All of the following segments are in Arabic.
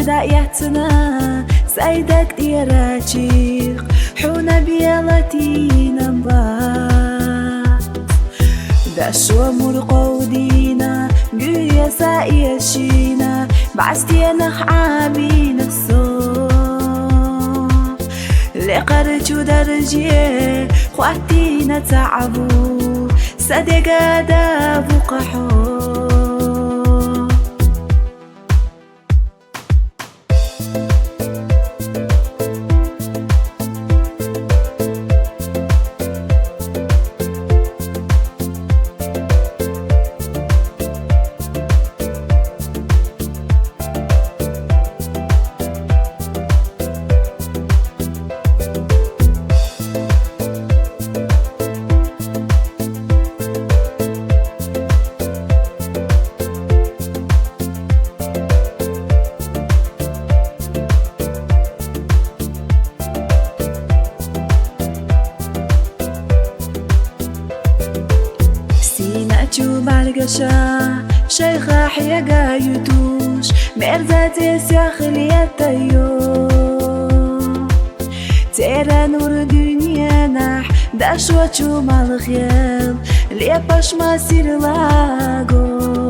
دايتنا سايدك ديراتيق حونا بيالتي نبات داشو مرقودينا قويا سايشينا بعستينا خعابينا الصوف لقرتو درجي خواتينا تعبو صدقا دابو قحو شيخة حيقا يتوش مرزاتي سيخلي التيو تيرا نور دنيا نح داشوة شوما الخيال ليباش ما سير لاغو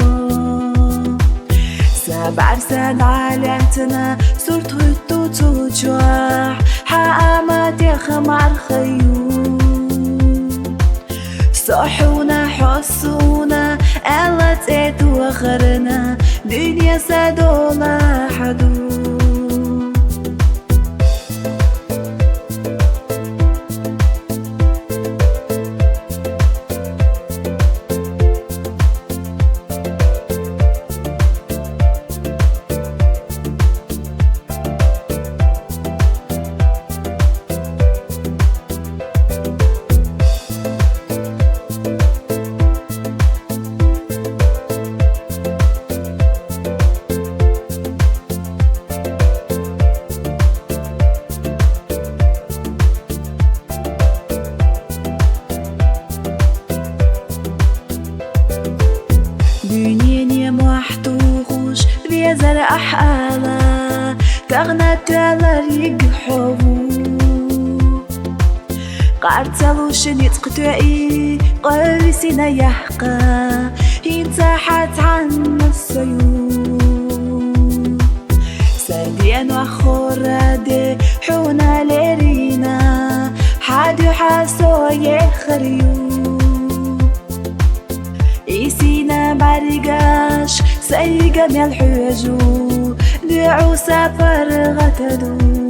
سبع سنة عليتنا صورت هتو تجوح حقامات خمار خيو صحونا حسونا ألا تيتو آخرنا دنيا سادولا حدو أحالا تغنت على يقحو قارتلو شنيت قطعي قلبي سينا يحقا ينتحت عن السيوف سيدين وخورادي حونا ليرينا حادو حاسو يخريو إيسينا بارقاش سيقا ميالحوجو دعو سافر غتدو